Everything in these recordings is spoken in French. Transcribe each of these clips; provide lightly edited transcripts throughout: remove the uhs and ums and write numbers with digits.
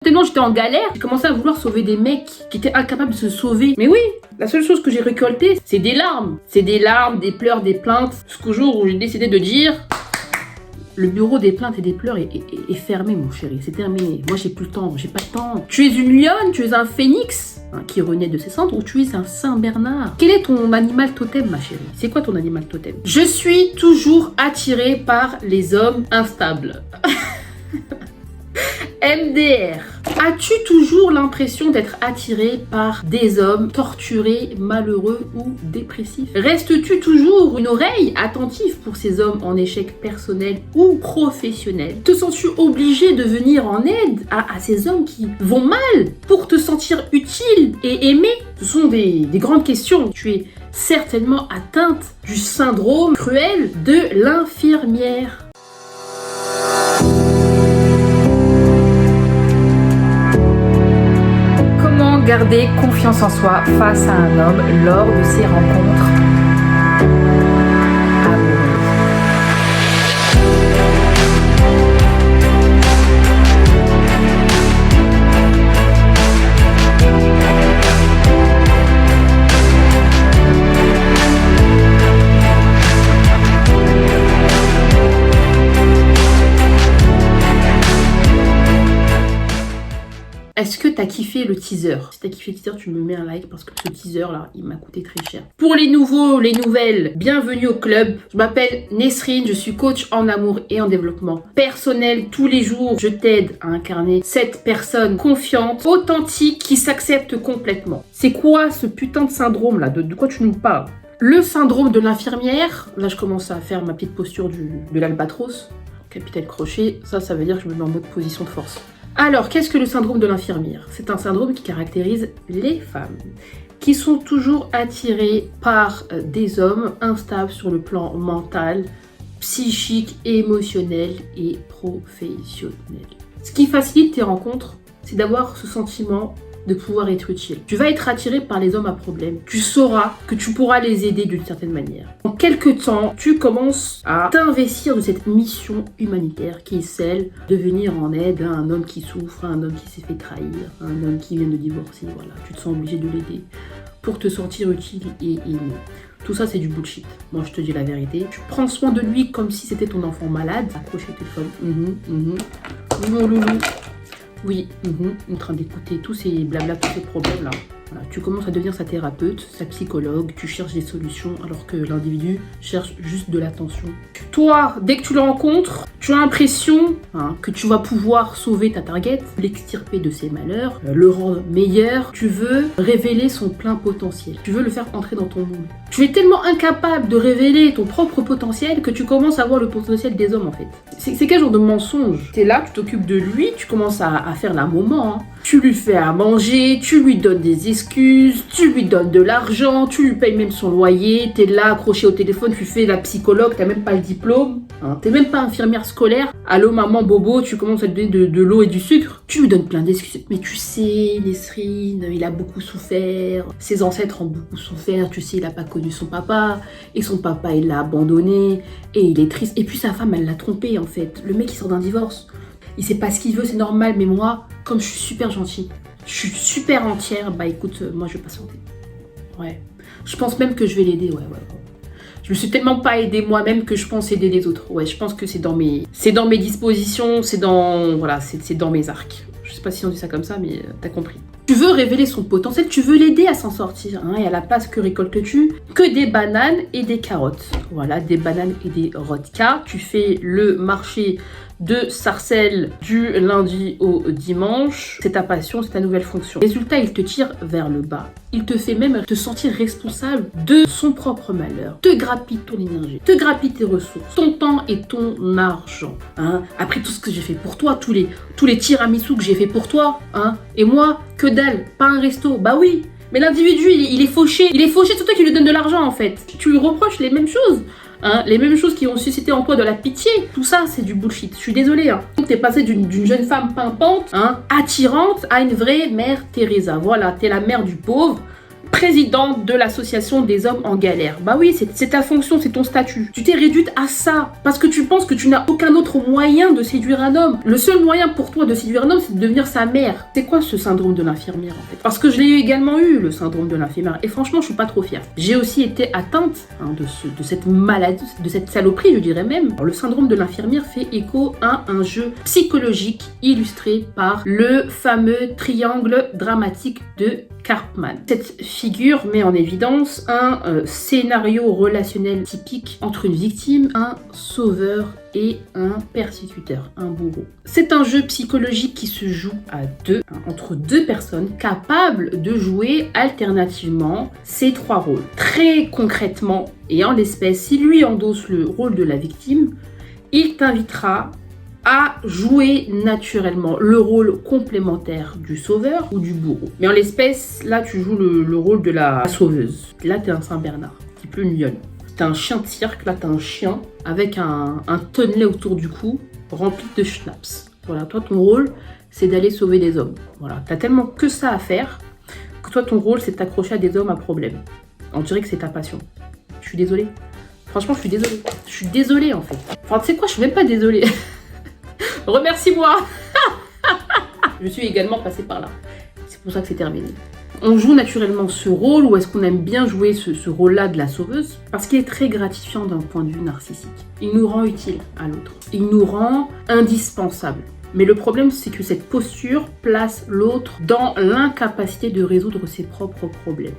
tellement j'étais en galère, j'ai commencé à vouloir sauver des mecs qui étaient incapables de se sauver. Mais oui, la seule chose que j'ai récoltée, c'est des larmes. C'est des larmes, des pleurs, des plaintes. Jusqu'au jour où j'ai décidé de dire... Le bureau des plaintes et des pleurs est fermé, mon chéri. C'est terminé. Moi, j'ai plus le temps. J'ai pas le temps. Tu es une lionne, tu es un phénix qui renaît de ses cendres, ou tu es un Saint-Bernard. Quel est ton animal totem, ma chérie? C'est quoi ton animal totem? Je suis toujours attirée par les hommes instables. MDR. As-tu toujours l'impression d'être attiré par des hommes torturés, malheureux ou dépressifs? Restes-tu toujours une oreille attentive pour ces hommes en échec personnel ou professionnel? Te sens-tu obligé de venir en aide à ces hommes qui vont mal pour te sentir utile et aimé? Ce sont des grandes questions. Tu es certainement atteinte du syndrome cruel de l'infirmière. Garder confiance en soi face à un homme lors de ses rencontres amoureuses. Est-ce que t'as kiffé le teaser? Si t'as kiffé le teaser, tu me mets un like parce que ce teaser là, il m'a coûté très cher. Pour les nouveaux, les nouvelles, bienvenue au club. Je m'appelle Nesrine, je suis coach en amour et en développement personnel. Tous les jours, je t'aide à incarner cette personne confiante, authentique, qui s'accepte complètement. C'est quoi ce putain de syndrome là? De quoi tu nous parles? Le syndrome de l'infirmière. Là, je commence à faire ma petite posture de l'albatros. Capitaine crochet, ça veut dire que je me mets en mode position de force. Alors, qu'est-ce que le syndrome de l'infirmière? C'est un syndrome qui caractérise les femmes qui sont toujours attirées par des hommes instables sur le plan mental, psychique, émotionnel et professionnel. Ce qui facilite tes rencontres, c'est d'avoir ce sentiment de pouvoir être utile. Tu vas être attiré par les hommes à problème. Tu sauras que tu pourras les aider d'une certaine manière. En quelques temps, tu commences à t'investir de cette mission humanitaire qui est celle de venir en aide à un homme qui souffre, à un homme qui s'est fait trahir, à un homme qui vient de divorcer. Voilà, tu te sens obligé de l'aider pour te sentir utile et aimé. Tout ça, c'est du bullshit. Moi, je te dis la vérité. Tu prends soin de lui comme si c'était ton enfant malade. Accroche le téléphone. Mon loulou. Oui, en train d'écouter tous ces blabla, tous ces problèmes-là. Voilà, tu commences à devenir sa thérapeute, sa psychologue, tu cherches des solutions alors que l'individu cherche juste de l'attention. Toi, dès que tu le rencontres, tu as l'impression que tu vas pouvoir sauver ta target, l'extirper de ses malheurs, le rendre meilleur. Tu veux révéler son plein potentiel. Tu veux le faire entrer dans ton moule. Tu es tellement incapable de révéler ton propre potentiel que tu commences à voir le potentiel des hommes en fait. C'est quel genre de mensonge? T'es là, tu t'occupes de lui, tu commences à faire la maman. Tu lui fais à manger, tu lui donnes des excuses, tu lui donnes de l'argent, tu lui payes même son loyer, t'es là accroché au téléphone, tu fais la psychologue, t'as même pas le diplôme, t'es même pas infirmière scolaire. Allô maman bobo, tu commences à te donner de l'eau et du sucre. Tu lui donnes plein d'excuses. Mais tu sais, Nesrine, il a beaucoup souffert, ses ancêtres ont beaucoup souffert, tu sais, il a pas connu son papa, et son papa il l'a abandonné, et il est triste. Et puis sa femme elle l'a trompé en fait. Le mec il sort d'un divorce. Il sait pas ce qu'il veut, c'est normal, mais moi, comme je suis super gentille, je suis super entière, bah écoute, moi je vais patienter. Ouais. Je pense même que je vais l'aider, ouais. Je me suis tellement pas aidée moi-même que je pense aider les autres. Ouais, je pense que c'est dans mes dispositions, c'est dans mes arcs. Je sais pas si on dit ça comme ça, mais t'as compris. Tu veux révéler son potentiel, tu veux l'aider à s'en sortir. Et à la place, que récoltes-tu? Que des bananes et des carottes. Voilà, des bananes et des rodkas. Tu fais le marché de Sarcelles du lundi au dimanche. C'est ta passion, c'est ta nouvelle fonction. Résultat, il te tire vers le bas. Il te fait même te sentir responsable de son propre malheur. Te grappille ton énergie, te grappille tes ressources, ton temps et ton argent. Après tout ce que j'ai fait pour toi, tous les tiramisus que j'ai fait pour toi, et moi, que dalle, pas un resto, bah oui. Mais l'individu, il est fauché. Il est fauché, c'est toi qui lui donne de l'argent en fait. Tu lui reproches les mêmes choses. Les mêmes choses qui ont suscité en toi de la pitié. Tout ça, c'est du bullshit. Je suis désolée. Donc, t'es passé d'une jeune femme pimpante, attirante, à une vraie mère Teresa. Voilà, t'es la mère du pauvre, présidente de l'association des hommes en galère. Bah oui, c'est ta fonction, c'est ton statut. Tu t'es réduite à ça parce que tu penses que tu n'as aucun autre moyen de séduire un homme. Le seul moyen pour toi de séduire un homme, c'est de devenir sa mère. C'est quoi ce syndrome de l'infirmière en fait? Parce que je l'ai également eu, le syndrome de l'infirmière, et franchement, je suis pas trop fière. J'ai aussi été atteinte de cette maladie, de cette saloperie, je dirais même. Alors, le syndrome de l'infirmière fait écho à un jeu psychologique illustré par le fameux triangle dramatique de Karpman. Cette figure met en évidence un scénario relationnel typique entre une victime, un sauveur et un persécuteur, un bourreau. C'est un jeu psychologique qui se joue à deux, entre deux personnes capables de jouer alternativement ces trois rôles. Très concrètement, et en l'espèce, si lui endosse le rôle de la victime, il t'invitera à jouer naturellement le rôle complémentaire du sauveur ou du bourreau. Mais en l'espèce, là, tu joues le rôle de la sauveuse. Là, t'es un Saint-Bernard, un petit peu une lionne. T'as un chien de cirque, là, t'as un chien avec un tonnelet autour du cou rempli de schnapps. Voilà, toi, ton rôle, c'est d'aller sauver des hommes. Voilà, t'as tellement que ça à faire que toi, ton rôle, c'est de t'accrocher à des hommes à problème. On dirait que c'est ta passion. Je suis désolée. Franchement, je suis désolée. Je suis désolée, en fait. Enfin, tu sais quoi, je suis même pas désolée. Remercie-moi. Je suis également passée par là. C'est pour ça que c'est terminé. On joue naturellement ce rôle ou est-ce qu'on aime bien jouer ce rôle-là de la sauveuse? Parce qu'il est très gratifiant d'un point de vue narcissique. Il nous rend utile à l'autre. Il nous rend indispensable. Mais le problème, c'est que cette posture place l'autre dans l'incapacité de résoudre ses propres problèmes.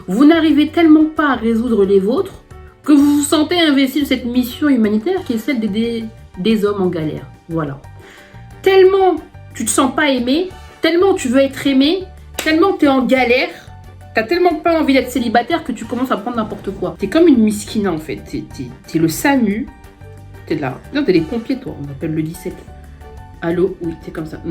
Vous n'arrivez tellement pas à résoudre les vôtres que vous vous sentez investi de cette mission humanitaire qui est celle d'aider des hommes en galère. Voilà. Tellement tu te sens pas aimé, tellement tu veux être aimé, tellement tu es en galère, t'as tellement pas envie d'être célibataire que tu commences à prendre n'importe quoi. T'es comme une miskina en fait, t'es le SAMU, t'es là. Non, t'es les pompiers toi, on appelle le 17. Allô, oui, t'es comme ça.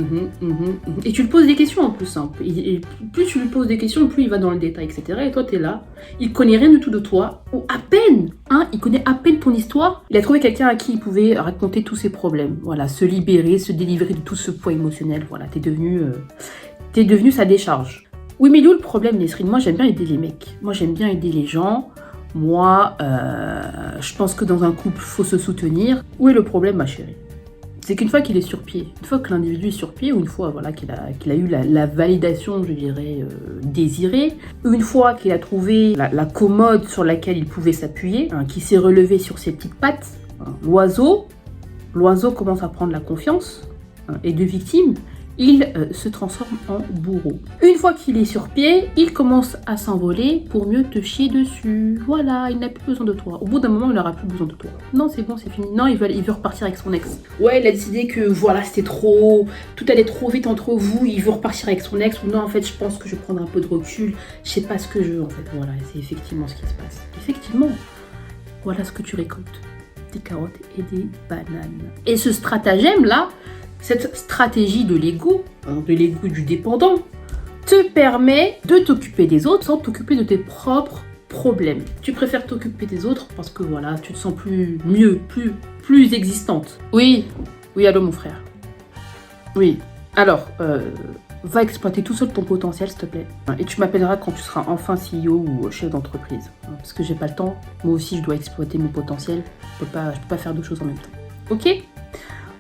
Et tu lui poses des questions en plus. Hein. Et plus tu lui poses des questions, plus il va dans le détail, etc. Et toi, t'es là. Il connaît rien du tout de toi. Ou à peine. Hein, il connaît à peine ton histoire. Il a trouvé quelqu'un à qui il pouvait raconter tous ses problèmes. Voilà, se libérer, se délivrer de tout ce poids émotionnel. Voilà, t'es devenu sa décharge. Oui, mais d'où le problème, Nesrine? Moi, j'aime bien aider les mecs. Moi, j'aime bien aider les gens. Moi, je pense que dans un couple, il faut se soutenir. Où est le problème, ma chérie? C'est qu'une fois qu'il est sur pied, une fois que l'individu est sur pied, ou une fois voilà, qu'il a eu la validation, je dirais, désirée, une fois qu'il a trouvé la commode sur laquelle il pouvait s'appuyer, hein, qu'il s'est relevé sur ses petites pattes, hein, l'oiseau commence à prendre la confiance, hein, et de victime, il se transforme en bourreau. Une fois qu'il est sur pied, il commence à s'envoler pour mieux te chier dessus. Voilà, il n'a plus besoin de toi. Au bout d'un moment, il n'aura plus besoin de toi. Non, c'est bon, c'est fini. Non, il veut repartir avec son ex. Ouais, il a décidé que voilà, c'était trop... Tout allait trop vite entre vous, il veut repartir avec son ex. Ou non, en fait, je pense que je vais prendre un peu de recul. Je sais pas ce que je veux, en fait. Voilà, c'est effectivement ce qui se passe. Effectivement, voilà ce que tu récoltes. Des carottes et des bananes. Et ce stratagème-là, cette stratégie de l'ego du dépendant, te permet de t'occuper des autres sans t'occuper de tes propres problèmes. Tu préfères t'occuper des autres parce que voilà, tu te sens plus existante. Oui, allô mon frère. Oui, alors, va exploiter tout seul ton potentiel s'il te plaît. Et tu m'appelleras quand tu seras enfin CEO ou chef d'entreprise. Parce que j'ai pas le temps, moi aussi je dois exploiter mon potentiel. Je peux pas faire deux choses en même temps. Ok ?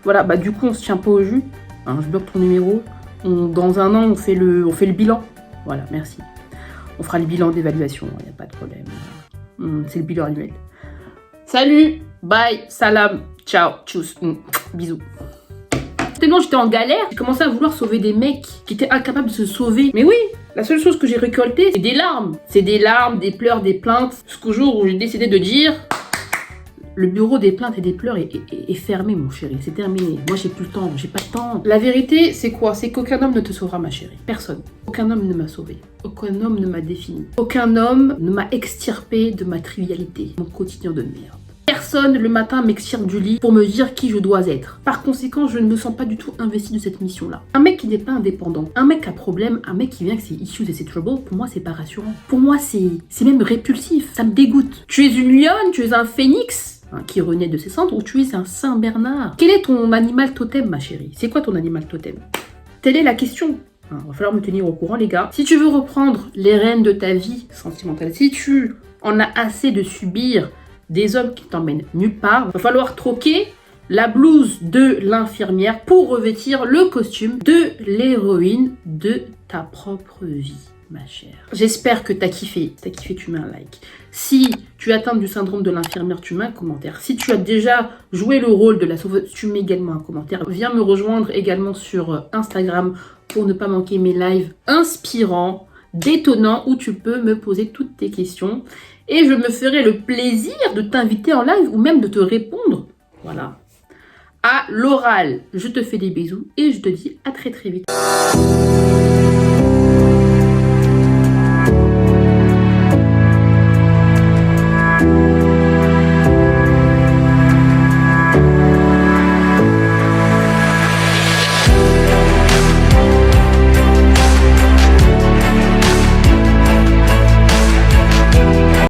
Voilà, bah du coup on se tient pas au jus, hein, je bloque ton numéro, dans un an on fait le bilan, voilà, merci. On fera le bilan d'évaluation, il n'y a pas de problème, c'est le bilan annuel. Salut, bye, salam, ciao, tchuss, bisous. Tellement j'étais en galère, j'ai commencé à vouloir sauver des mecs qui étaient incapables de se sauver. Mais oui, la seule chose que j'ai récoltée, c'est des larmes. C'est des larmes, des pleurs, des plaintes, jusqu'au jour où j'ai décidé de dire... Le bureau des plaintes et des pleurs est fermé, mon chéri. C'est terminé. Moi, j'ai plus le temps. J'ai pas le temps. La vérité, c'est quoi? C'est qu'aucun homme ne te sauvera, ma chérie. Personne. Aucun homme ne m'a sauvée. Aucun homme ne m'a défini. Aucun homme ne m'a extirpé de ma trivialité. Mon quotidien de merde. Personne, le matin, m'extirpe du lit pour me dire qui je dois être. Par conséquent, je ne me sens pas du tout investie de cette mission-là. Un mec qui n'est pas indépendant, un mec à problème, un mec qui vient avec ses issues et ses troubles, pour moi, c'est pas rassurant. Pour moi, c'est même répulsif. Ça me dégoûte. Tu es une lionne, tu es un phénix qui renaît de ses cendres, ou tu es un Saint-Bernard. Quel est ton animal totem, ma chérie? C'est quoi ton animal totem? Telle est la question. Hein, va falloir me tenir au courant, les gars. Si tu veux reprendre les rênes de ta vie sentimentale, si tu en as assez de subir des hommes qui t'emmènent nulle part, va falloir troquer la blouse de l'infirmière pour revêtir le costume de l'héroïne de ta propre vie, ma chère. J'espère que t'as kiffé. Si t'as kiffé, tu mets un like. Si tu es atteinte du syndrome de l'infirmière, tu mets un commentaire. Si tu as déjà joué le rôle de la sauveuse, tu mets également un commentaire. Viens me rejoindre également sur Instagram pour ne pas manquer mes lives inspirants, détonnants, où tu peux me poser toutes tes questions. Et je me ferai le plaisir de t'inviter en live ou même de te répondre. Voilà. À l'oral. Je te fais des bisous et je te dis à très très vite.